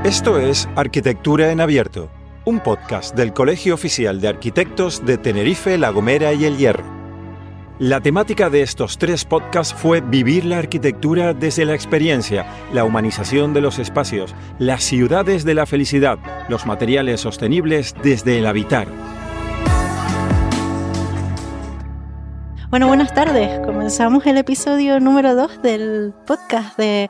Esto es Arquitectura en Abierto, un podcast del Colegio Oficial de Arquitectos de Tenerife, La Gomera y El Hierro. La temática de estos 3 podcasts fue vivir la arquitectura desde la experiencia, la humanización de los espacios, las ciudades de la felicidad, los materiales sostenibles desde el habitar. Bueno, buenas tardes. Comenzamos el episodio número 2 del podcast de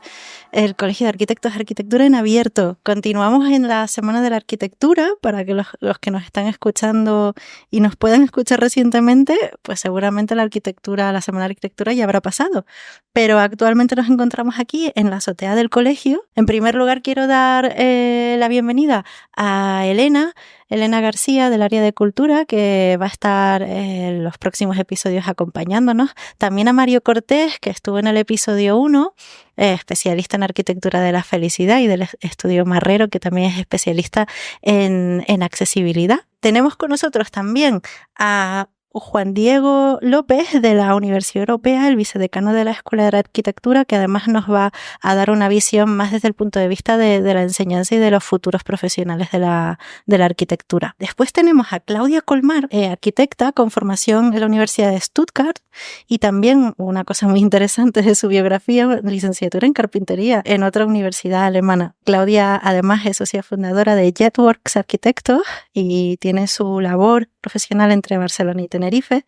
el Colegio de Arquitectos Arquitectura en Abierto. Continuamos en la Semana de la Arquitectura para que los que nos están escuchando y nos puedan escuchar recientemente, pues seguramente la Semana de la Arquitectura ya habrá pasado. Pero actualmente nos encontramos aquí en la azotea del colegio. En primer lugar quiero dar la bienvenida a Elena García del área de cultura, que va a estar en los próximos episodios acompañándonos. También a Mario Cortés, que estuvo en el episodio 1, especialista en arquitectura de la felicidad, y del estudio Marrero, que también es especialista en accesibilidad. Tenemos con nosotros también a Juan Diego López de la Universidad Europea, el vicedecano de la Escuela de Arquitectura, que además nos va a dar una visión más desde el punto de vista de la enseñanza y de los futuros profesionales de la arquitectura. Después tenemos a Claudia Colmar, arquitecta con formación en la Universidad de Stuttgart, y también una cosa muy interesante de su biografía, licenciatura en carpintería en otra universidad alemana. Claudia además es socia fundadora de JetWorks Arquitectos y tiene su labor profesional entre Barcelona y Tenerife,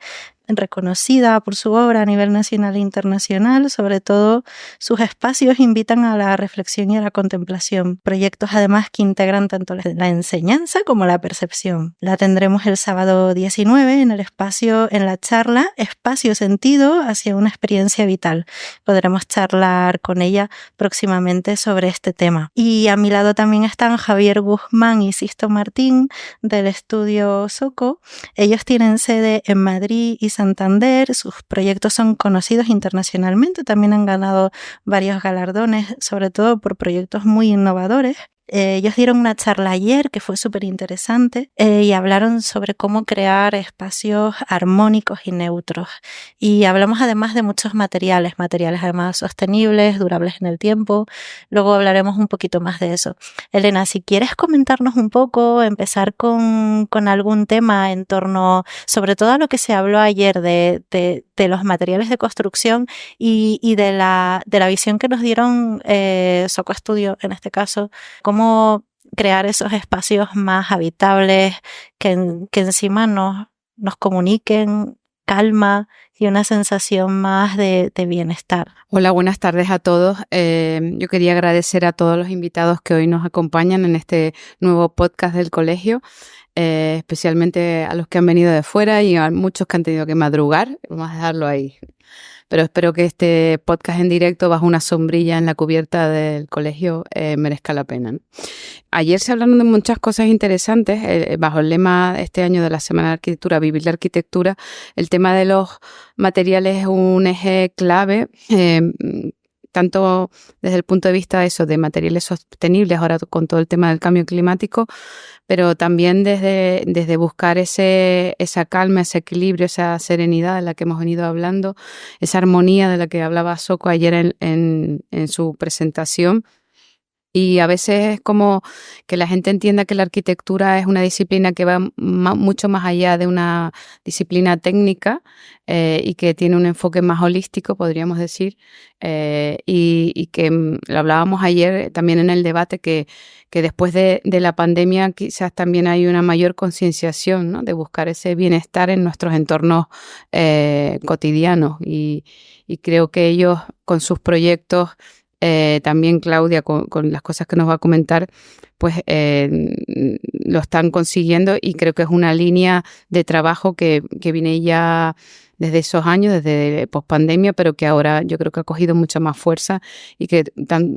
reconocida por su obra a nivel nacional e internacional. Sobre todo, sus espacios invitan a la reflexión y a la contemplación. Proyectos además que integran tanto la enseñanza como la percepción. La tendremos el sábado 19 en la charla Espacio Sentido hacia una experiencia vital. Podremos charlar con ella próximamente sobre este tema. Y a mi lado también están Javier Guzmán y Sisto Martín del estudio Soco. Ellos tienen sede en Madrid y Santander. Sus proyectos son conocidos internacionalmente, también han ganado varios galardones, sobre todo por proyectos muy innovadores. Ellos dieron una charla ayer que fue súper interesante y hablaron sobre cómo crear espacios armónicos y neutros. Y hablamos además de muchos materiales además sostenibles, durables en el tiempo. Luego hablaremos un poquito más de eso. Elena, si quieres comentarnos un poco, empezar con algún tema en torno, sobre todo a lo que se habló ayer de los materiales de construcción y de la visión que nos dieron Soco Studio en este caso, cómo crear esos espacios más habitables que encima nos comuniquen calma y una sensación más de bienestar. Hola, buenas tardes a todos. Yo quería agradecer a todos los invitados que hoy nos acompañan en este nuevo podcast del colegio, especialmente a los que han venido de fuera y a muchos que han tenido que madrugar. Vamos a dejarlo ahí. Pero espero que este podcast en directo bajo una sombrilla en la cubierta del colegio merezca la pena, ¿no? Ayer se hablaron de muchas cosas interesantes bajo el lema este año de la Semana de Arquitectura, Vivir la Arquitectura. El tema de los materiales es un eje clave, tanto desde el punto de vista de materiales sostenibles, ahora con todo el tema del cambio climático, pero también desde buscar esa calma, ese equilibrio, esa serenidad de la que hemos venido hablando, esa armonía de la que hablaba Soco ayer en su presentación. Y a veces es como que la gente entienda que la arquitectura es una disciplina que va mucho más allá de una disciplina técnica y que tiene un enfoque más holístico, podríamos decir, y que lo hablábamos ayer también en el debate, que después de la pandemia quizás también hay una mayor concienciación, ¿no?, de buscar ese bienestar en nuestros entornos cotidianos. Y creo que ellos con sus proyectos, también Claudia con las cosas que nos va a comentar, pues lo están consiguiendo, y creo que es una línea de trabajo que viene ya desde esos años, desde pospandemia, pero que ahora yo creo que ha cogido mucha más fuerza y que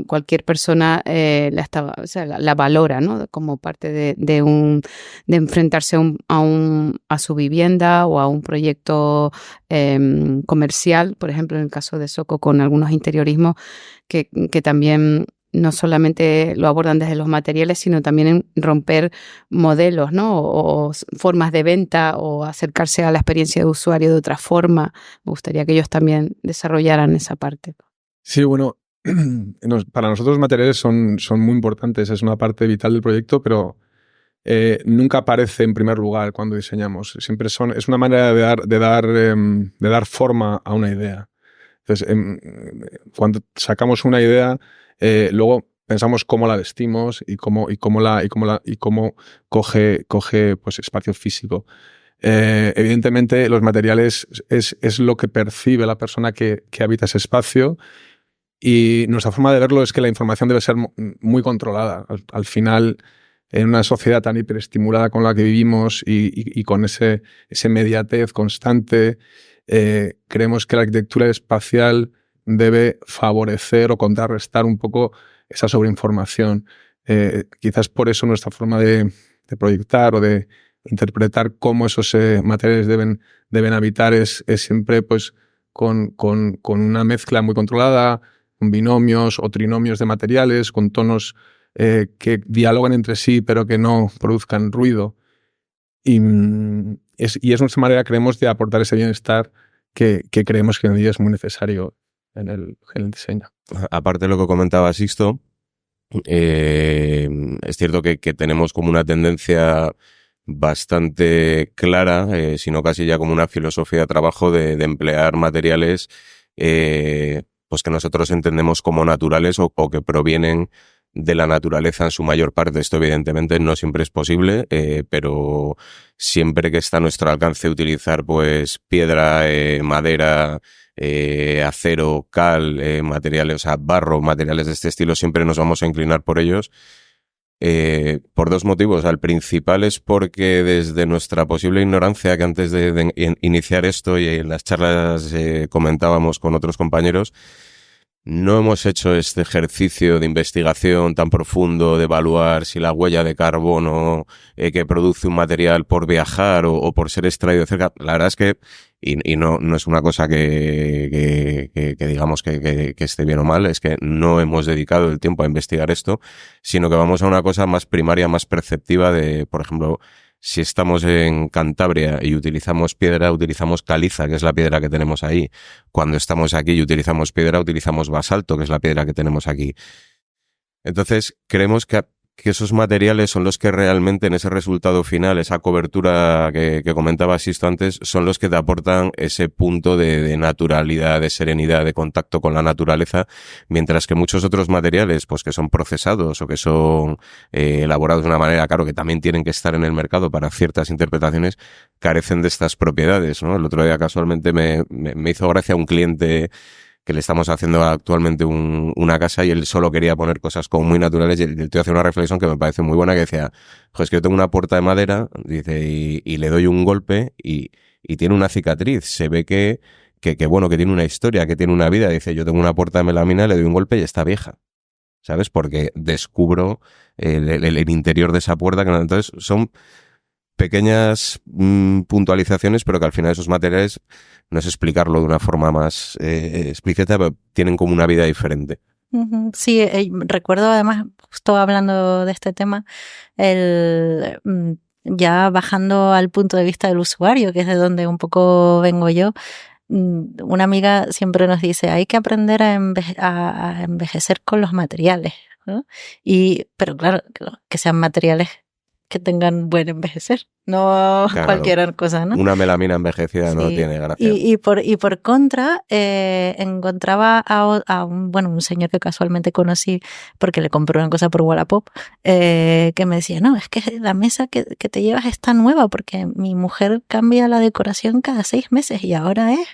cualquier persona la valora, ¿no?, como parte de enfrentarse a su vivienda o a un proyecto comercial, por ejemplo, en el caso de Soco con algunos interiorismos que también no solamente lo abordan desde los materiales, sino también en romper modelos, ¿no?, o formas de venta, o acercarse a la experiencia de usuario de otra forma. Me gustaría que ellos también desarrollaran esa parte. Sí, bueno, para nosotros los materiales son muy importantes, es una parte vital del proyecto, pero nunca aparece en primer lugar cuando diseñamos. Siempre es una manera de dar forma a una idea. Entonces, cuando sacamos una idea, luego pensamos cómo la vestimos y cómo coge pues, espacio físico. Evidentemente, los materiales es lo que percibe la persona que habita ese espacio, y nuestra forma de verlo es que la información debe ser muy controlada. Al final, en una sociedad tan hiperestimulada con la que vivimos y con ese mediatez constante, creemos que la arquitectura espacial debe favorecer o contrarrestar un poco esa sobreinformación. Quizás por eso nuestra forma de proyectar o de interpretar cómo esos materiales deben habitar es siempre pues, con una mezcla muy controlada, con binomios o trinomios de materiales, con tonos que dialoguen entre sí pero que no produzcan ruido. Y es nuestra manera, creemos, de aportar ese bienestar que creemos que hoy en día es muy necesario en el diseño. Aparte de lo que comentaba Sixto, es cierto que tenemos como una tendencia bastante clara, si no casi ya como una filosofía de trabajo de emplear materiales pues que nosotros entendemos como naturales o que provienen de la naturaleza en su mayor parte. Esto evidentemente no siempre es posible, pero siempre que está a nuestro alcance utilizar pues piedra, madera, acero, cal, materiales, o sea, barro, materiales de este estilo, siempre nos vamos a inclinar por ellos. Por dos motivos. El principal es porque desde nuestra posible ignorancia, que antes de iniciar esto y en las charlas comentábamos con otros compañeros, no hemos hecho este ejercicio de investigación tan profundo de evaluar si la huella de carbono que produce un material por viajar o por ser extraído cerca. La verdad es que, y no es una cosa que digamos que esté bien o mal, es que no hemos dedicado el tiempo a investigar esto, sino que vamos a una cosa más primaria, más perceptiva de, por ejemplo, si estamos en Cantabria y utilizamos piedra, utilizamos caliza, que es la piedra que tenemos ahí. Cuando estamos aquí y utilizamos piedra, utilizamos basalto, que es la piedra que tenemos aquí. Entonces, creemos que esos materiales son los que realmente en ese resultado final, esa cobertura que comentaba Sisto antes, son los que te aportan ese punto de naturalidad, de serenidad, de contacto con la naturaleza, mientras que muchos otros materiales, pues que son procesados o que son elaborados de una manera, claro, que también tienen que estar en el mercado para ciertas interpretaciones, carecen de estas propiedades, ¿no? El otro día casualmente me hizo gracia un cliente que le estamos haciendo actualmente una casa y él solo quería poner cosas como muy naturales, y le estoy haciendo una reflexión que me parece muy buena, que decía, es que yo tengo una puerta de madera, dice, y le doy un golpe y tiene una cicatriz, se ve que bueno, que tiene una historia, que tiene una vida. Dice, yo tengo una puerta de melamina, le doy un golpe y está vieja, ¿sabes? Porque descubro el interior de esa puerta. Entonces son pequeñas puntualizaciones, pero que al final esos materiales, no es explicarlo de una forma más explícita, pero tienen como una vida diferente. Sí, recuerdo además, justo hablando de este tema, ya bajando al punto de vista del usuario, que es de donde un poco vengo yo, una amiga siempre nos dice, hay que aprender a envejecer con los materiales, ¿no? Pero claro, que sean materiales que tengan buen envejecer, no claro, cualquier cosa, ¿no? Una melamina envejecida sí, no tiene gracia. Y por contra, encontraba a un señor que casualmente conocí porque le compré una cosa por Wallapop, que me decía, no, es que la mesa que te llevas está nueva porque mi mujer cambia la decoración cada 6 meses y ahora es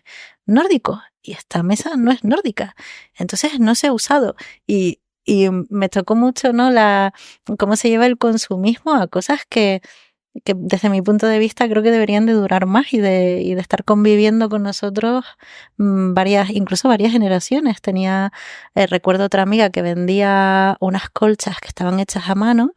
nórdico y esta mesa no es nórdica, entonces no se ha usado. Y me tocó mucho, ¿no? Cómo se lleva el consumismo a cosas que desde mi punto de vista creo que deberían de durar más y de estar conviviendo con nosotros incluso varias generaciones. Recuerdo otra amiga que vendía unas colchas que estaban hechas a mano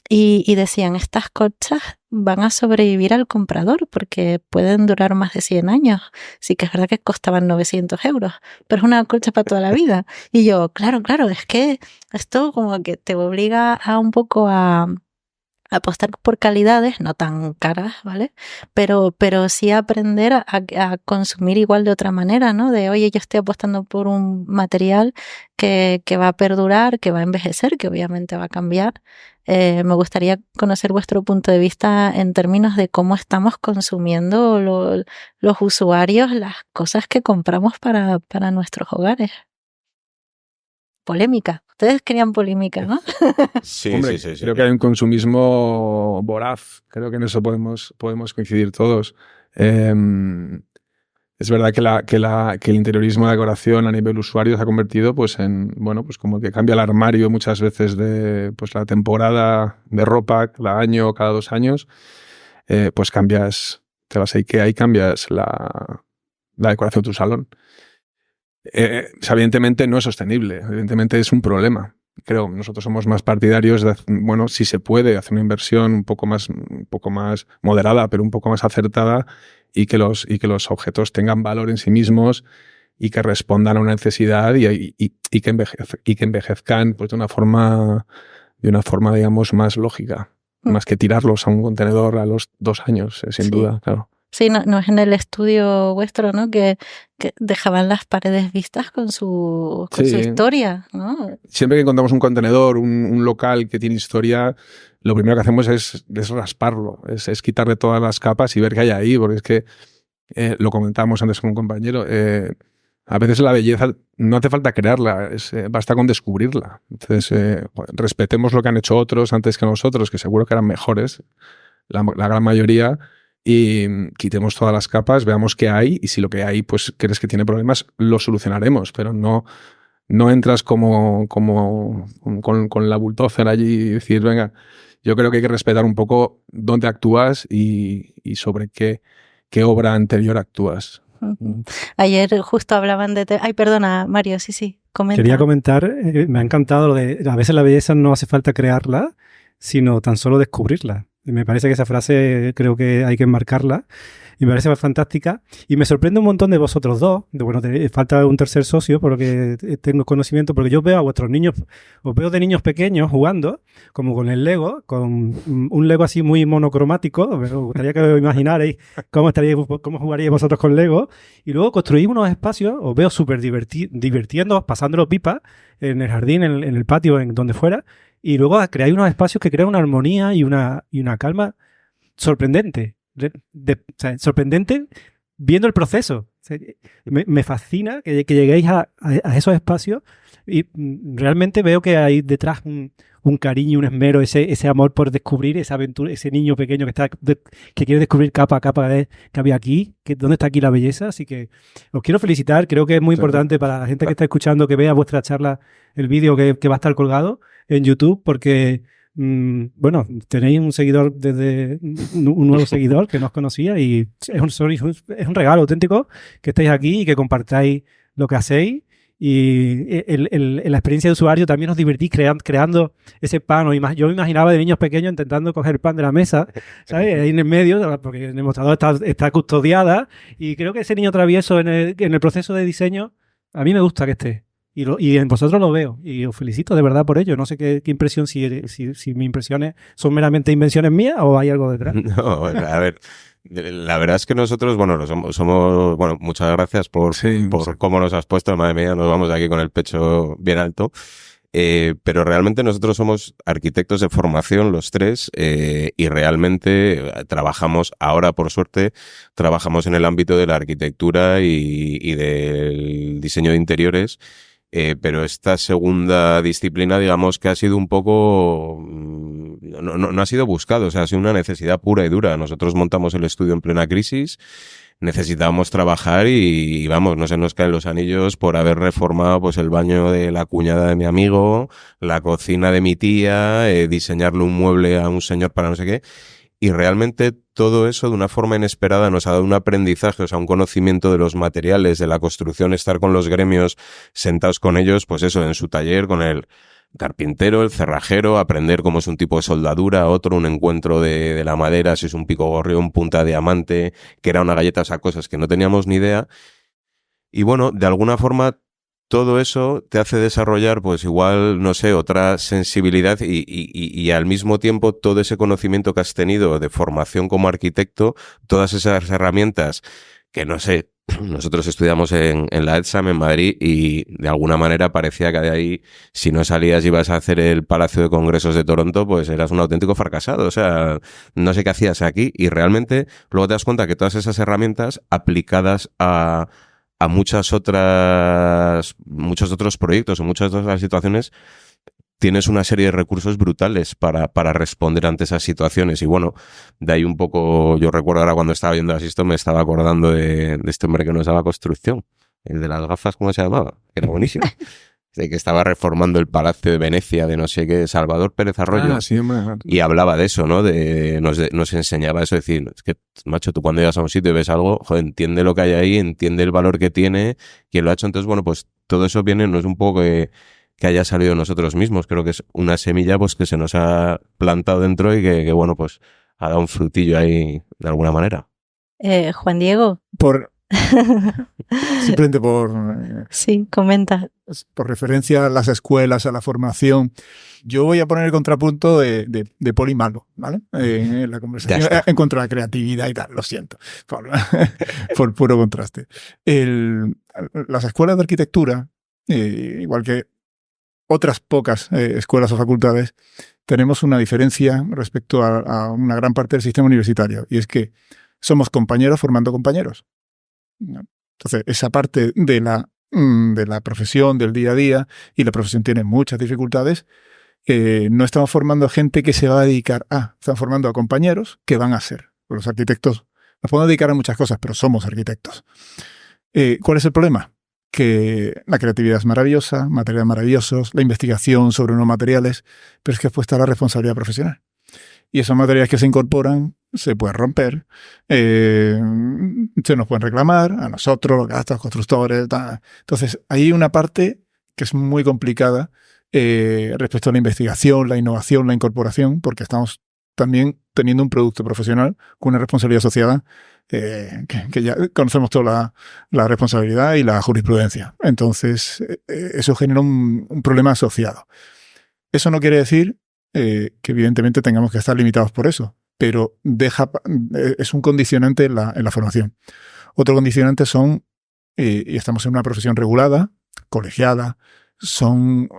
y decían, estas colchas van a sobrevivir al comprador porque pueden durar más de 100 años. Sí que es verdad que costaban 900 euros, pero es una colcha para toda la vida. Y yo, claro, es que esto como que te obliga a un poco a apostar por calidades no tan caras, ¿vale? Pero sí aprender a consumir igual de otra manera, ¿no? De, oye, yo estoy apostando por un material que va a perdurar, que va a envejecer, que obviamente va a cambiar. Me gustaría conocer vuestro punto de vista en términos de cómo estamos consumiendo los usuarios las cosas que compramos para nuestros hogares. Polémica. Ustedes querían polémica, ¿no? Sí, Hombre, sí. Creo que hay un consumismo voraz. Creo que en eso podemos coincidir todos. Es verdad que el interiorismo de la decoración a nivel usuario se ha convertido pues en, bueno, pues como que cambia el armario muchas veces de pues la temporada de ropa, cada año o cada 2 años, pues cambias, te vas a IKEA y cambias la decoración de tu salón. Evidentemente no es sostenible, evidentemente es un problema. Creo, nosotros somos más partidarios de, bueno, si se puede hacer una inversión un poco más moderada, pero un poco más acertada y que los objetos tengan valor en sí mismos y que respondan a una necesidad y que envejezcan pues de una forma, digamos, más lógica, más que tirarlos a un contenedor a los 2 años, sin duda, claro. Sí, no es en el estudio vuestro, ¿no? Que dejaban las paredes vistas con su historia, ¿no? Siempre que encontramos un contenedor, un local que tiene historia, lo primero que hacemos es rasparlo, es quitarle todas las capas y ver qué hay ahí, porque es que, lo comentábamos antes con un compañero, a veces la belleza no hace falta crearla, basta con descubrirla. Entonces, respetemos lo que han hecho otros antes que nosotros, que seguro que eran mejores, la gran mayoría, y quitemos todas las capas, veamos qué hay, y si lo que hay pues crees que tiene problemas, lo solucionaremos, pero no entras con la bulldozer allí y decir, venga, yo creo que hay que respetar un poco dónde actúas y sobre qué obra anterior actúas. Ayer justo hablaban de... Ay, perdona, Mario, sí, comenta. Quería comentar, me ha encantado lo de, a veces la belleza no hace falta crearla, sino tan solo descubrirla. Y me parece que esa frase creo que hay que enmarcarla y me parece fantástica. Y me sorprende un montón de vosotros dos. Bueno, falta un tercer socio por lo que tengo conocimiento, porque yo veo a vuestros niños, os veo de niños pequeños jugando, como con el Lego, con un Lego así muy monocromático. Me gustaría que os imaginarais cómo jugaríais vosotros con Lego. Y luego construís unos espacios, os veo súper divirtiéndoos, pasándolo pipa en el jardín, en el patio, en donde fuera. Y luego creáis unos espacios que crean una armonía y una calma sorprendente. O sea, sorprendente viendo el proceso. O sea, me fascina que lleguéis a esos espacios y realmente veo que hay detrás un cariño, un esmero, ese amor por descubrir esa aventura, ese niño pequeño que quiere descubrir capa a capa de que había aquí, dónde está aquí la belleza. Así que os quiero felicitar. Creo que es muy importante para la gente que está escuchando que vea vuestra charla, el vídeo que va a estar colgado en YouTube, porque bueno, tenéis un nuevo seguidor que no os conocía y es un regalo auténtico que estéis aquí y que compartáis lo que hacéis. Y la experiencia de usuario también os divertís creando ese pan. Yo me imaginaba de niños pequeños intentando coger el pan de la mesa, ¿sabes? Ahí en el medio, porque el demostrador está custodiada, y creo que ese niño travieso en el proceso de diseño a mí me gusta que esté. Y en vosotros lo veo y os felicito de verdad por ello. No sé qué impresión, si mis impresiones son meramente invenciones mías o hay algo detrás. No, a ver, la verdad es que nosotros, bueno, somos bueno, muchas gracias por cómo nos has puesto, madre mía, nos vamos aquí con el pecho bien alto. Pero realmente nosotros somos arquitectos de formación los tres, y realmente trabajamos, ahora por suerte, trabajamos en el ámbito de la arquitectura y del diseño de interiores. Pero esta segunda disciplina, digamos que ha sido un poco... No ha sido buscado, o sea, ha sido una necesidad pura y dura. Nosotros montamos el estudio en plena crisis, necesitábamos trabajar y vamos, no se nos caen los anillos por haber reformado pues el baño de la cuñada de mi amigo, la cocina de mi tía, diseñarle un mueble a un señor para no sé qué. Y realmente todo eso de una forma inesperada nos ha dado un aprendizaje, o sea, un conocimiento de los materiales, de la construcción, estar con los gremios, sentados con ellos, pues eso, en su taller, con el carpintero, el cerrajero, aprender cómo es un tipo de soldadura, otro un encuentro de la madera, si es un pico gorrión, punta diamante, que era una galleta, o sea, cosas que no teníamos ni idea. Y bueno, de alguna forma todo eso te hace desarrollar, pues igual, no sé, otra sensibilidad y al mismo tiempo todo ese conocimiento que has tenido de formación como arquitecto, todas esas herramientas que, no sé, nosotros estudiamos en la EDSAM en Madrid y de alguna manera parecía que de ahí, si no salías y ibas a hacer el Palacio de Congresos de Toronto, pues eras un auténtico fracasado. O sea, no sé qué hacías aquí y realmente luego te das cuenta que todas esas herramientas aplicadas a muchos otros proyectos o muchas otras situaciones, tienes una serie de recursos brutales para responder ante esas situaciones. Y bueno, de ahí un poco, yo recuerdo ahora cuando estaba viendo esto, me estaba acordando de este hombre que nos daba construcción, el de las gafas, ¿cómo se llamaba? Era buenísimo. De que estaba reformando el Palacio de Venecia, de no sé qué, Salvador Pérez Arroyo. Sí, y hablaba de eso, ¿no? Nos enseñaba eso, decir, es que, macho, tú cuando llegas a un sitio y ves algo, joder, entiende lo que hay ahí, entiende el valor que tiene, quién lo ha hecho. Entonces, bueno, pues todo eso viene, no es un poco que haya salido de nosotros mismos, creo que es una semilla pues que se nos ha plantado dentro y que bueno, pues ha dado un frutillo ahí de alguna manera. Juan Diego. Simplemente por... Sí, comenta. Por referencia a las escuelas, a la formación. Yo voy a poner el contrapunto de Poli malo, ¿vale? En la conversación en contra de la creatividad y tal, lo siento, por puro contraste. Las escuelas de arquitectura, igual que otras pocas escuelas o facultades, tenemos una diferencia respecto a una gran parte del sistema universitario, y es que somos compañeros formando compañeros. Entonces, esa parte de la profesión, del día a día, y la profesión tiene muchas dificultades, no estamos formando gente que se va a dedicar estamos formando a compañeros que van a ser. Los arquitectos nos podemos dedicar a muchas cosas, pero somos arquitectos. ¿Cuál es el problema? Que la creatividad es maravillosa, materiales maravillosos, la investigación sobre unos materiales, pero es que después está la responsabilidad profesional. Y esos materiales que se incorporan se pueden romper, se nos pueden reclamar a nosotros, los gastos, constructores, tal. Entonces, hay una parte que es muy complicada respecto a la investigación, la innovación, la incorporación, porque estamos también teniendo un producto profesional con una responsabilidad asociada que ya conocemos toda la responsabilidad y la jurisprudencia. Entonces, eso genera un problema asociado. Eso no quiere decir que evidentemente tengamos que estar limitados por eso, pero es un condicionante en la formación. Otro condicionante son, y estamos en una profesión regulada, colegiada,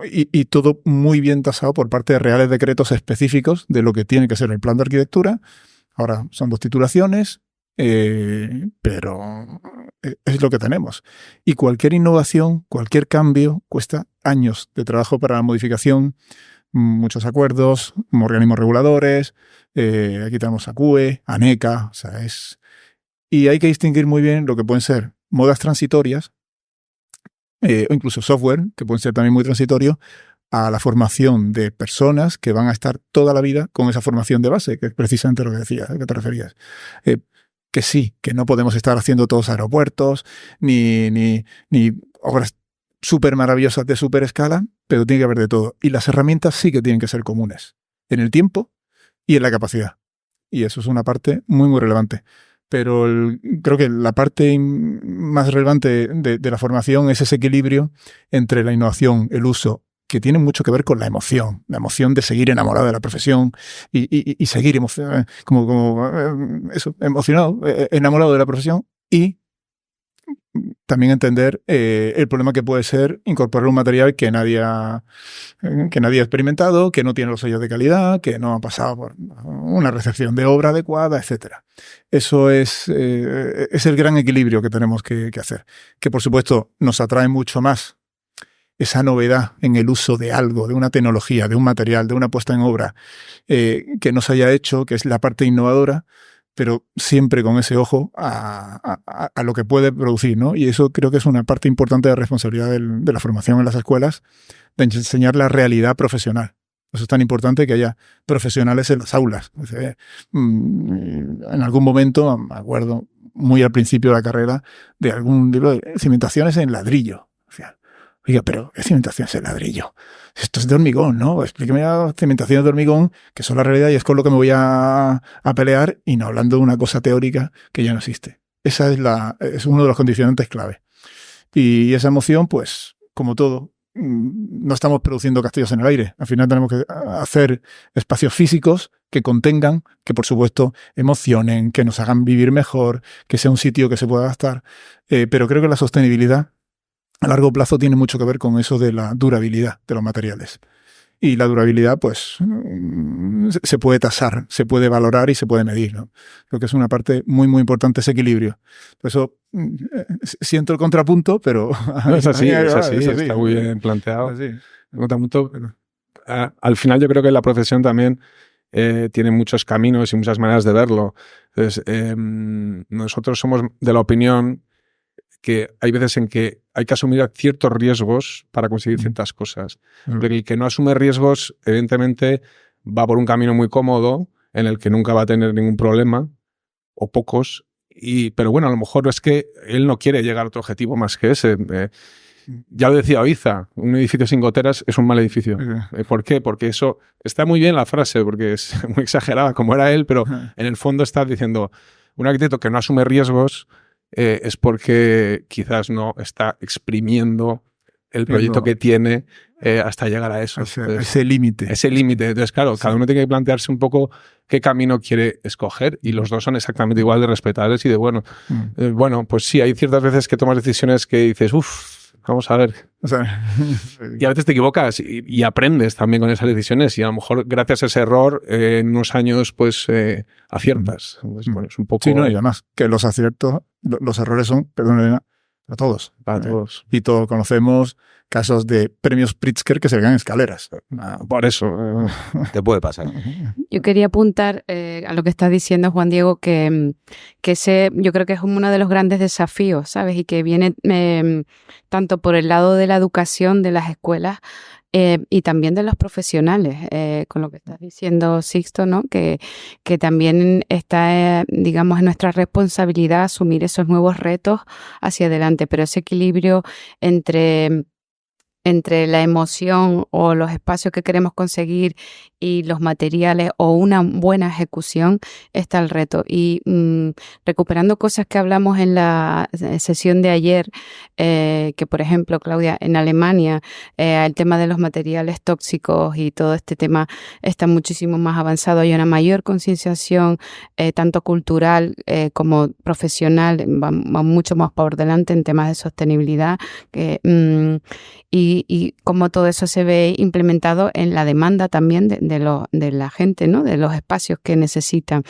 y todo muy bien tasado por parte de reales decretos específicos de lo que tiene que ser el plan de arquitectura. Ahora son 2 titulaciones, pero es lo que tenemos. Y cualquier innovación, cualquier cambio, cuesta años de trabajo para la modificación, muchos acuerdos, organismos reguladores, aquí tenemos a CUE, ANECA, o sea, y hay que distinguir muy bien lo que pueden ser modas transitorias, o incluso software, que pueden ser también muy transitorios, a la formación de personas que van a estar toda la vida con esa formación de base, que es precisamente lo que decías, ¿a qué te referías? Que sí, que no podemos estar haciendo todos aeropuertos, ni obras súper maravillosas de súper escala, pero tiene que haber de todo. Y las herramientas sí que tienen que ser comunes, en el tiempo y en la capacidad. Y eso es una parte muy, muy relevante. Pero creo que la parte más relevante de la formación es ese equilibrio entre la innovación, el uso, que tiene mucho que ver con la emoción de seguir enamorado de la profesión y seguir emocionado, enamorado de la profesión, y también entender el problema que puede ser incorporar un material que nadie ha experimentado, que no tiene los sellos de calidad, que no ha pasado por una recepción de obra adecuada, etc. Eso es el gran equilibrio que tenemos que hacer. Que por supuesto nos atrae mucho más esa novedad en el uso de algo, de una tecnología, de un material, de una puesta en obra que nos haya hecho, que es la parte innovadora, pero siempre con ese ojo a lo que puede producir, ¿no? Y eso creo que es una parte importante de la responsabilidad de la formación en las escuelas, de enseñar la realidad profesional. Eso es tan importante que haya profesionales en las aulas. En algún momento, me acuerdo muy al principio de la carrera, de algún libro de cimentaciones en ladrillo. Oiga, pero ¿qué cimentaciones en ladrillo? Esto es de hormigón, ¿no? Explíqueme las cimentaciones de hormigón, que son la realidad y es con lo que me voy a pelear, y no hablando de una cosa teórica que ya no existe. Esa es uno de los condicionantes clave. Y esa emoción, pues, como todo, no estamos produciendo castillos en el aire. Al final tenemos que hacer espacios físicos que contengan, que por supuesto emocionen, que nos hagan vivir mejor, que sea un sitio que se pueda adaptar. Pero creo que la sostenibilidad a largo plazo tiene mucho que ver con eso de la durabilidad de los materiales. Y la durabilidad, pues, se puede tasar, se puede valorar y se puede medir, ¿no? Creo que es una parte muy, muy importante ese equilibrio. Por eso siento el contrapunto, pero... No, es así, está muy bien planteado. El contrapunto, al final yo creo que la profesión también tiene muchos caminos y muchas maneras de verlo. Entonces, nosotros somos de la opinión que hay veces en que hay que asumir ciertos riesgos para conseguir ciertas cosas. Porque el que no asume riesgos, evidentemente, va por un camino muy cómodo en el que nunca va a tener ningún problema, o pocos, pero bueno, a lo mejor es que él no quiere llegar a otro objetivo más que ese. Ya lo decía Oiza, un edificio sin goteras es un mal edificio. ¿Por qué? Porque eso está muy bien la frase, porque es muy exagerada como era él, pero en el fondo está diciendo, un arquitecto que no asume riesgos es porque quizás no está exprimiendo el proyecto que tiene hasta llegar a eso. Ese límite. Ese límite. Entonces, claro, cada uno tiene que plantearse un poco qué camino quiere escoger y los dos son exactamente igual de respetables y de bueno. Bueno, pues sí, hay ciertas veces que tomas decisiones que dices, vamos a ver. Y a veces te equivocas y aprendes también con esas decisiones y a lo mejor gracias a ese error en unos años pues aciertas. Pues, bueno, es un poco... Sí, no, y además que los aciertos, los errores son, perdón Elena, para todos. Para todos. Y todos conocemos casos de premios Pritzker que se ganan escaleras. Por eso. Te puede pasar. Yo quería apuntar a lo que estás diciendo, Juan Diego, que ese yo creo que es uno de los grandes desafíos, ¿sabes? Y que viene tanto por el lado de la educación de las escuelas y también de los profesionales, con lo que estás diciendo, Sixto, ¿no? Que también está, digamos, en nuestra responsabilidad asumir esos nuevos retos hacia adelante, pero ese equilibrio entre la emoción o los espacios que queremos conseguir y los materiales o una buena ejecución está el reto. Y recuperando cosas que hablamos en la sesión de ayer, que por ejemplo, Claudia, en Alemania el tema de los materiales tóxicos y todo este tema está muchísimo más avanzado. Hay una mayor concienciación tanto cultural como profesional, va mucho más por delante en temas de sostenibilidad y cómo todo eso se ve implementado en la demanda también de la gente, ¿no? De los espacios que necesitan.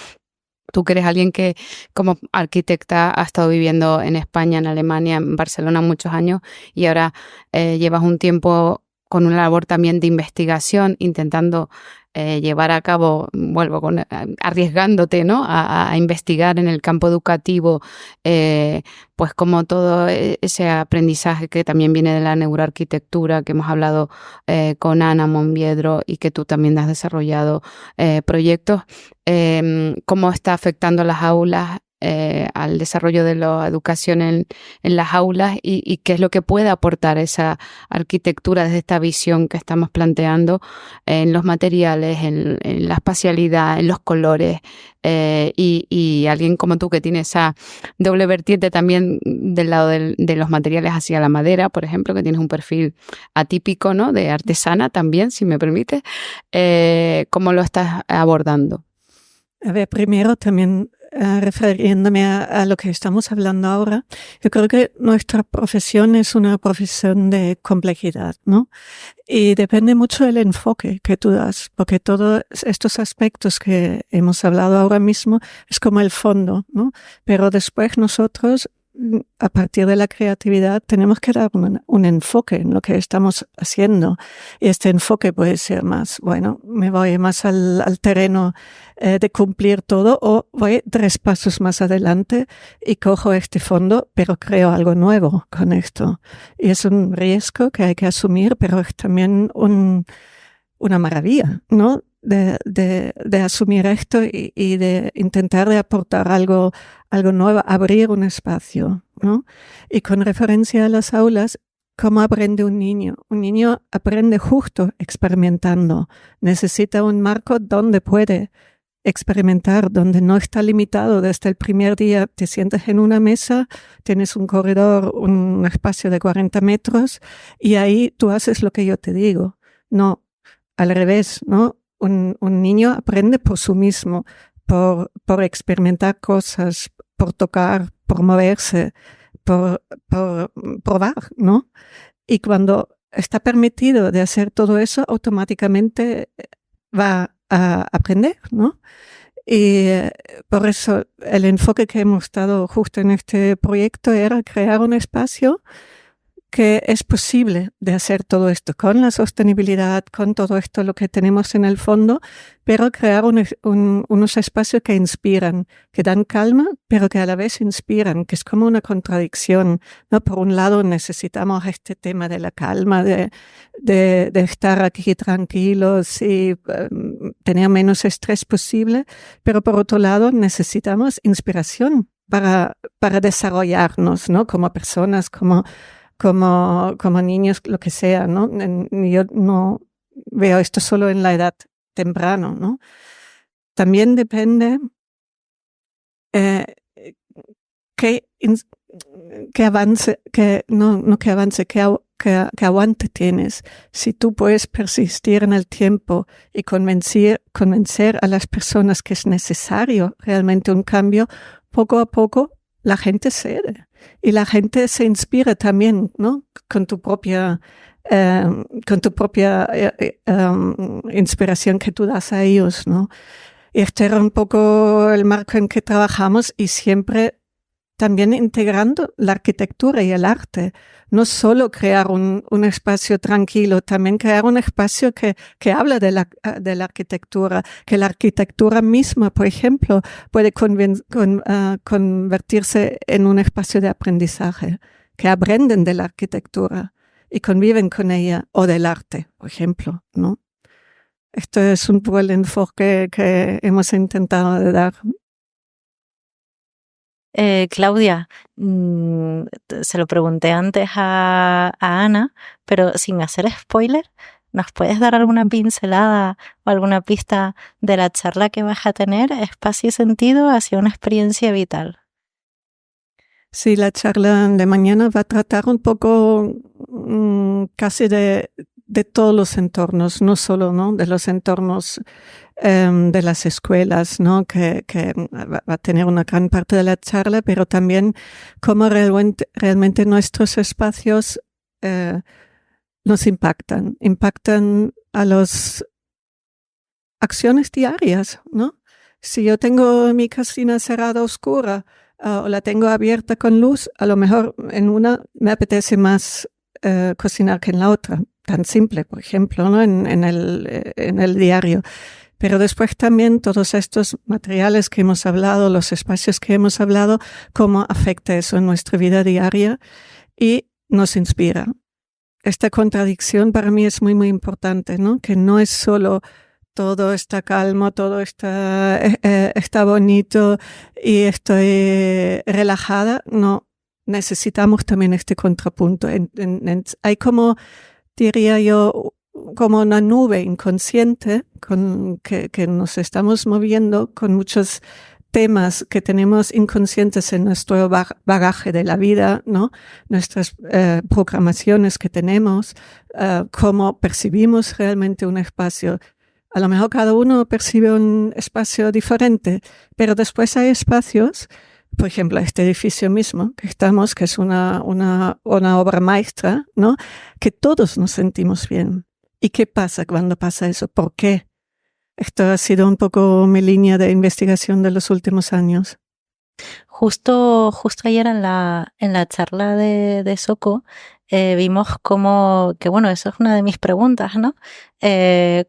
Tú que eres alguien que como arquitecta ha estado viviendo en España, en Alemania, en Barcelona muchos años y ahora llevas un tiempo con una labor también de investigación, intentando llevar a cabo, arriesgándote, ¿no? a investigar en el campo educativo, pues como todo ese aprendizaje que también viene de la neuroarquitectura, que hemos hablado con Ana Monviedro y que tú también has desarrollado proyectos, cómo está afectando las aulas, al desarrollo de la educación en las aulas y qué es lo que puede aportar esa arquitectura desde esta visión que estamos planteando en los materiales, en la espacialidad, en los colores y alguien como tú que tiene esa doble vertiente también del lado de los materiales hacia la madera, por ejemplo, que tienes un perfil atípico, ¿no? De artesana también, si me permites, ¿cómo lo estás abordando? A ver, primero también refiriéndome a lo que estamos hablando ahora, yo creo que nuestra profesión es una profesión de complejidad, ¿no? Y depende mucho del enfoque que tú das, porque todos estos aspectos que hemos hablado ahora mismo es como el fondo, ¿no? Pero después nosotros, a partir de la creatividad, tenemos que dar un enfoque en lo que estamos haciendo. Y este enfoque puede ser más, bueno, me voy más al terreno de cumplir todo o voy 3 pasos más adelante y cojo este fondo, pero creo algo nuevo con esto. Y es un riesgo que hay que asumir, pero es también una maravilla, ¿no? De asumir esto y de intentar de aportar algo nuevo, abrir un espacio, ¿no? Y con referencia a las aulas, ¿cómo aprende un niño? Un niño aprende justo experimentando. Necesita un marco donde puede experimentar, donde no está limitado desde el primer día. Te sientas en una mesa, tienes un corredor, un espacio de 40 metros y ahí tú haces lo que yo te digo. No, al revés, ¿no? Un niño aprende por sí mismo, por experimentar cosas, por tocar, por moverse, por probar, ¿no? Y cuando está permitido de hacer todo eso, automáticamente va a aprender, ¿no? Y por eso el enfoque que hemos dado justo en este proyecto era crear un espacio que es posible de hacer todo esto con la sostenibilidad, con todo esto lo que tenemos en el fondo, pero crear unos espacios que inspiran, que dan calma, pero que a la vez inspiran, que es como una contradicción, ¿no? Por un lado necesitamos este tema de la calma, de estar aquí tranquilos y tener menos estrés posible, pero por otro lado necesitamos inspiración para desarrollarnos, ¿no? Como personas, como niños, lo que sea, ¿no? Yo no veo esto solo en la edad temprana, ¿no? También depende que aguante tienes. Si tú puedes persistir en el tiempo y convencer a las personas que es necesario realmente un cambio, poco a poco la gente cede. Y la gente se inspira también, ¿no? Con tu propia inspiración que tú das a ellos, ¿no? Y este era un poco el marco en que trabajamos y siempre también integrando la arquitectura y el arte. No solo crear un espacio tranquilo, también crear un espacio que habla de la arquitectura, que la arquitectura misma, por ejemplo, puede convertirse en un espacio de aprendizaje, que aprenden de la arquitectura y conviven con ella, o del arte, por ejemplo, ¿no? Esto es un poco el enfoque que hemos intentado de dar. Claudia, se lo pregunté antes a Ana, pero sin hacer spoiler, ¿nos puedes dar alguna pincelada o alguna pista de la charla que vas a tener, Espacio y Sentido, hacia una experiencia vital? Sí, la charla de mañana va a tratar un poco casi de todos los entornos, no solo, ¿no? De los entornos de las escuelas, ¿no? Que va a tener una gran parte de la charla, pero también cómo realmente nuestros espacios nos impactan a las acciones diarias, ¿no? Si yo tengo mi cocina cerrada oscura o la tengo abierta con luz, a lo mejor en una me apetece más cocinar que en la otra. Tan simple, por ejemplo, ¿no? En el diario. Pero después también todos estos materiales que hemos hablado, los espacios que hemos hablado, cómo afecta eso en nuestra vida diaria y nos inspira. Esta contradicción para mí es muy, muy importante, ¿no? Que no es solo todo está calmo, todo está bonito y estoy relajada. No, necesitamos también este contrapunto. Hay como, diría yo, como una nube inconsciente que nos estamos moviendo con muchos temas que tenemos inconscientes en nuestro bagaje de la vida, ¿no? Nuestras programaciones que tenemos, cómo percibimos realmente un espacio. A lo mejor cada uno percibe un espacio diferente, pero después hay espacios, por ejemplo, este edificio mismo que estamos, que es una obra maestra, ¿no? Que todos nos sentimos bien. ¿Y qué pasa cuando pasa eso? ¿Por qué? Esto ha sido un poco mi línea de investigación de los últimos años. Justo ayer en la charla de Soco vimos que bueno, eso es una de mis preguntas, ¿no?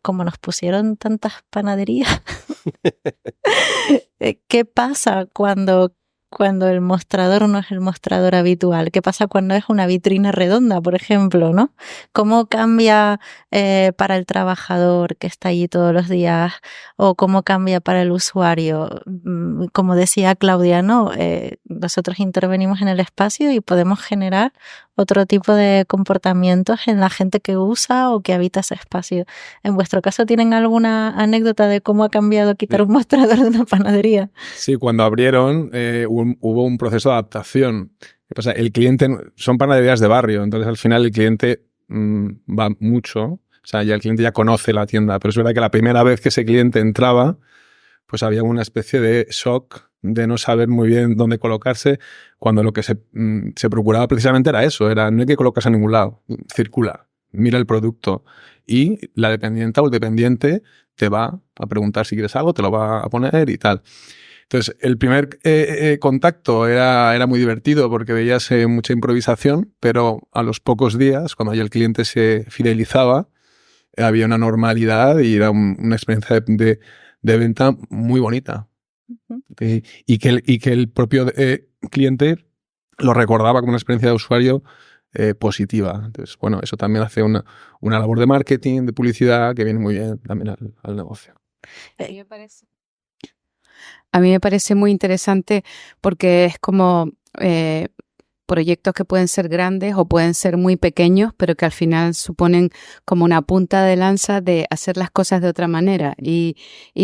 Como nos pusieron tantas panaderías, ¿qué pasa cuando el mostrador no es el mostrador habitual? ¿Qué pasa cuando es una vitrina redonda, por ejemplo, ¿no? ¿Cómo cambia para el trabajador que está allí todos los días? ¿O cómo cambia para el usuario? Como decía Claudia, ¿no? Nosotros intervenimos en el espacio y podemos generar otro tipo de comportamientos en la gente que usa o que habita ese espacio. En vuestro caso, ¿tienen alguna anécdota de cómo ha cambiado quitar un mostrador de una panadería? Sí, cuando abrieron hubo un proceso de adaptación. ¿Qué pasa? El cliente, son panaderías de barrio, entonces al final el cliente va mucho, o sea, ya el cliente ya conoce la tienda, pero es verdad que la primera vez que ese cliente entraba, pues había una especie de shock de no saber muy bien dónde colocarse, cuando lo que se procuraba precisamente era eso, no hay que colocarse a ningún lado, circula, mira el producto y la dependienta o el dependiente te va a preguntar si quieres algo, te lo va a poner y tal. Entonces, el primer contacto era muy divertido porque veías mucha improvisación, pero a los pocos días, cuando ya el cliente se fidelizaba, había una normalidad y era una experiencia de venta muy bonita. Uh-huh. Y que el propio cliente lo recordaba como una experiencia de usuario positiva. Entonces, bueno, eso también hace una labor de marketing, de publicidad, que viene muy bien también al negocio. A mí me parece muy interesante porque es como proyectos que pueden ser grandes o pueden ser muy pequeños, pero que al final suponen como una punta de lanza de hacer las cosas de otra manera. Y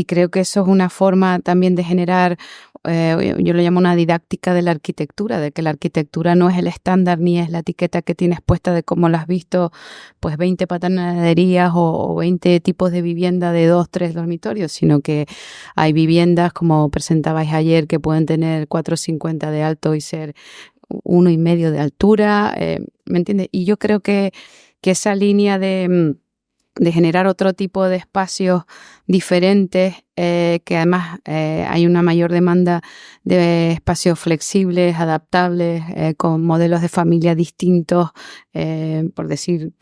creo que eso es una forma también de generar, yo lo llamo una didáctica de la arquitectura, de que la arquitectura no es el estándar ni es la etiqueta que tienes puesta de cómo la has visto, pues 20 panaderías o 20 tipos de vivienda de 2, 3 dormitorios, sino que hay viviendas, como presentabais ayer, que pueden tener 4,50 de alto y ser 1,5 de altura, ¿me entiendes? Y yo creo que esa línea de generar otro tipo de espacios diferentes, que además hay una mayor demanda de espacios flexibles, adaptables, con modelos de familia distintos, por decir,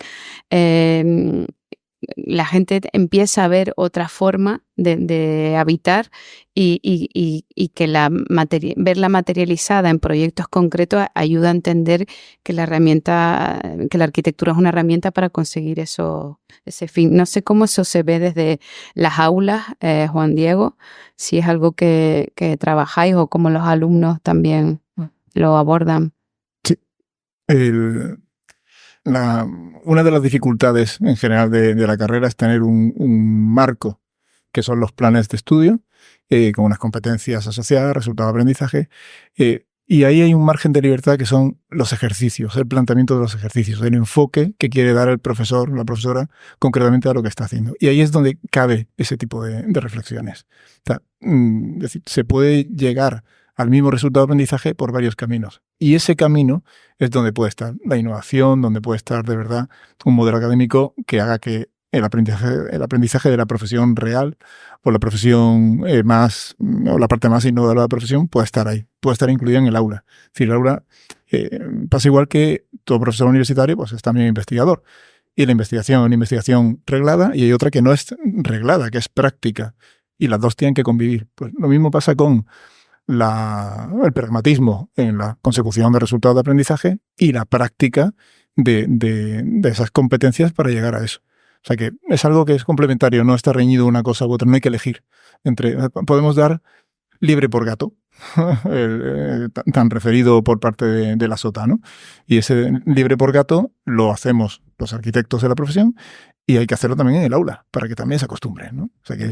la gente empieza a ver otra forma de habitar y que verla materializada en proyectos concretos ayuda a entender que la arquitectura es una herramienta para conseguir ese fin. No sé cómo eso se ve desde las aulas, Juan Diego, si es algo que trabajáis o cómo los alumnos también lo abordan. Sí. Una de las dificultades en general de la carrera es tener un marco, que son los planes de estudio, con unas competencias asociadas, resultados de aprendizaje, y ahí hay un margen de libertad que son los ejercicios, el planteamiento de los ejercicios, el enfoque que quiere dar el profesor o la profesora concretamente a lo que está haciendo. Y ahí es donde cabe ese tipo de reflexiones. O sea, es decir, se puede llegar al mismo resultado de aprendizaje por varios caminos. Y ese camino es donde puede estar la innovación, donde puede estar de verdad un modelo académico que haga que el aprendizaje de la profesión real o la profesión o la parte más innovadora de la profesión pueda estar ahí, puede estar incluida en el aula. Es decir, el aula pasa igual que todo profesor universitario, pues es también investigador. Y la investigación es una investigación reglada y hay otra que no es reglada, que es práctica. Y las dos tienen que convivir. Pues lo mismo pasa con el pragmatismo en la consecución de resultados de aprendizaje y la práctica de esas competencias para llegar a eso. O sea que es algo que es complementario, no está reñido una cosa u otra, no hay que elegir. Podemos dar libre por gato, tan referido por parte de la SOTA, ¿no? Y ese libre por gato lo hacemos los arquitectos de la profesión y hay que hacerlo también en el aula, para que también se acostumbren, ¿no? O sea que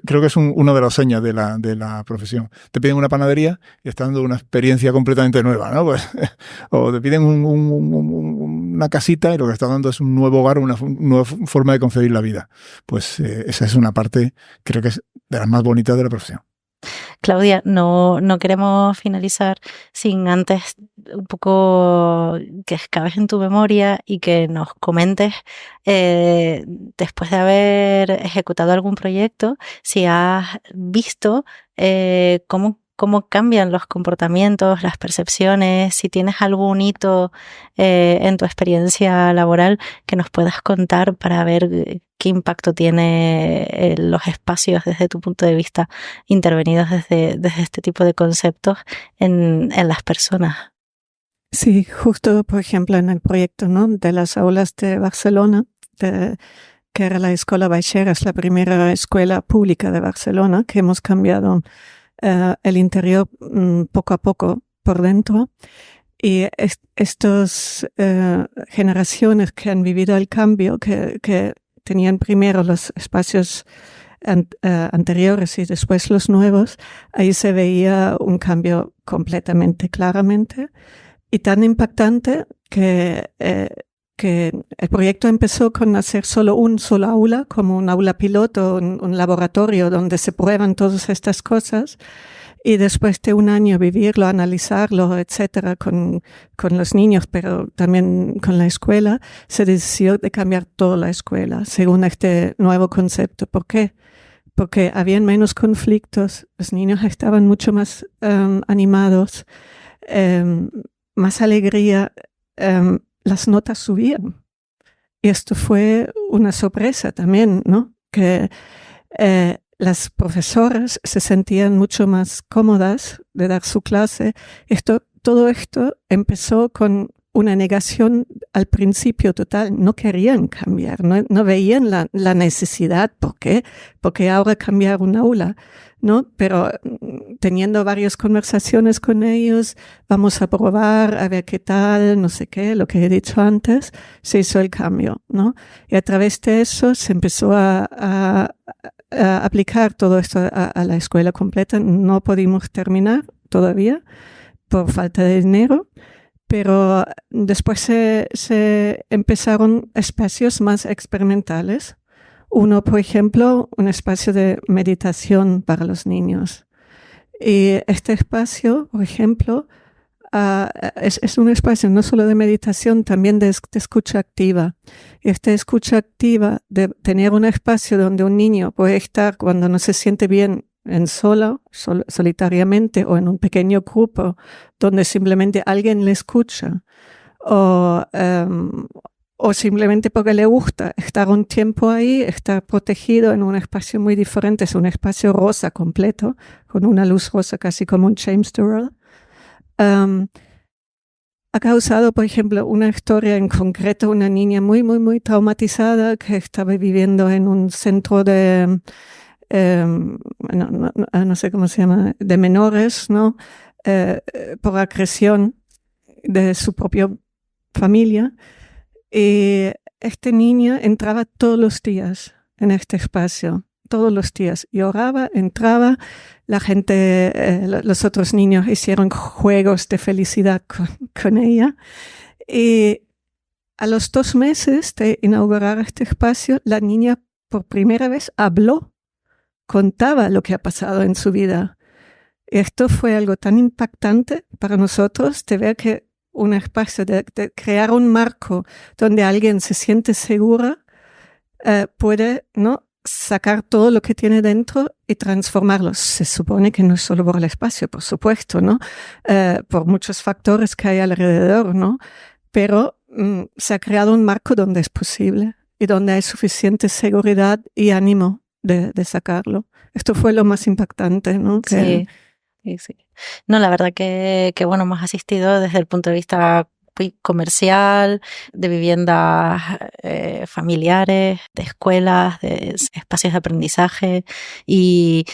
creo que es una de las señas de la profesión. Te piden una panadería y estás dando una experiencia completamente nueva, ¿no? Pues, o te piden una casita y lo que estás dando es un nuevo hogar, una nueva forma de concebir la vida. Pues esa es una parte, creo que es de las más bonitas de la profesión. Claudia, no queremos finalizar sin antes un poco que excaves en tu memoria y que nos comentes, después de haber ejecutado algún proyecto, si has visto cómo cambian los comportamientos, las percepciones, si tienes algún hito en tu experiencia laboral que nos puedas contar para ver qué impacto tiene los espacios desde tu punto de vista intervenidos desde este tipo de conceptos en las personas. Sí, justo, por ejemplo, en el proyecto, ¿no?, de las aulas de Barcelona, que era la Escola Baixera, es la primera escuela pública de Barcelona, que hemos cambiado el interior poco a poco por dentro. Y estas generaciones que han vivido el cambio, que tenían primero los espacios anteriores y después los nuevos, ahí se veía un cambio completamente claramente y tan impactante que el proyecto empezó con hacer solo un solo aula, como un aula piloto, un laboratorio donde se prueban todas estas cosas. Y después de un año vivirlo, analizarlo, etcétera, con los niños, pero también con la escuela, se decidió de cambiar toda la escuela según este nuevo concepto. ¿Por qué? Porque habían menos conflictos, los niños estaban mucho más animados, más alegría, las notas subían. Y esto fue una sorpresa también, ¿no? Que las profesoras se sentían mucho más cómodas de dar su clase. Todo esto empezó con una negación al principio total. No querían cambiar, no veían la necesidad. ¿Por qué? Porque ahora cambiar un aula, ¿no? Pero teniendo varias conversaciones con ellos, vamos a probar, a ver qué tal, no sé qué, lo que he dicho antes, se hizo el cambio, ¿no? Y a través de eso se empezó a aplicar todo esto a la escuela completa. No pudimos terminar todavía por falta de dinero, pero después se empezaron espacios más experimentales. Uno, por ejemplo, un espacio de meditación para los niños. Y este espacio, por ejemplo, es un espacio no solo de meditación, también de escucha activa. Y esta escucha activa de tener un espacio donde un niño puede estar cuando no se siente bien solitariamente o en un pequeño grupo donde simplemente alguien le escucha o simplemente porque le gusta estar un tiempo ahí, estar protegido en un espacio muy diferente. Es un espacio rosa completo, con una luz rosa casi como un James Turrell. Ha causado, por ejemplo, una historia en concreto, una niña muy, muy, muy traumatizada que estaba viviendo en un centro de, no sé cómo se llama, de menores, ¿no? Por agresión de su propia familia. Y esta niña entraba todos los días en este espacio. Todos los días lloraba, entraba, la gente, los otros niños hicieron juegos de felicidad con ella. Y a los 2 meses de inaugurar este espacio, la niña por primera vez habló, contaba lo que ha pasado en su vida. Y esto fue algo tan impactante para nosotros de ver que un espacio, de crear un marco donde alguien se siente segura, puede, ¿no?, sacar todo lo que tiene dentro y transformarlo. Se supone que no es solo por el espacio, por supuesto, ¿no? Por muchos factores que hay alrededor, ¿no? Pero se ha creado un marco donde es posible y donde hay suficiente seguridad y ánimo de sacarlo. Esto fue lo más impactante, ¿no? Sí. No, la verdad que bueno, hemos asistido desde el punto de vista comercial, de viviendas familiares, de escuelas, de espacios de aprendizaje y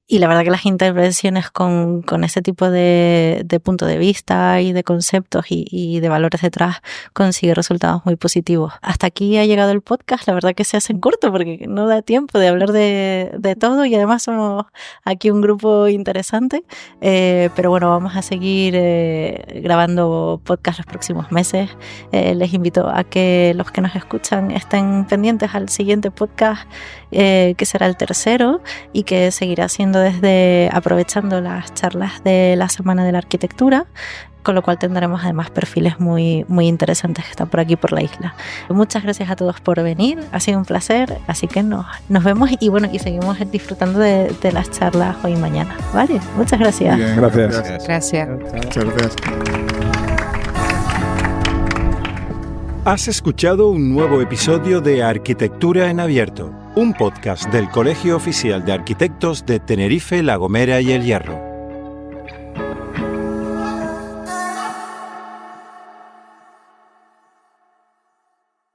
la verdad que las intervenciones con ese tipo de punto de vista y de conceptos y de valores detrás consigue resultados muy positivos. Hasta aquí ha llegado el podcast, la verdad que se hace corto porque no da tiempo de hablar de todo y además somos aquí un grupo interesante, pero bueno, vamos a seguir grabando podcast los próximos meses. Les invito a que los que nos escuchan estén pendientes al siguiente podcast, que será el 3º y que seguirá siendo aprovechando las charlas de la Semana de la Arquitectura, con lo cual tendremos además perfiles muy, muy interesantes que están por aquí por la isla. Muchas gracias a todos por venir, ha sido un placer, así que nos vemos y bueno, y seguimos disfrutando de las charlas hoy y mañana, ¿vale? Muchas gracias. Bien, Gracias. Muchas gracias. Has escuchado un nuevo episodio de Arquitectura en Abierto, un podcast del Colegio Oficial de Arquitectos de Tenerife, La Gomera y El Hierro.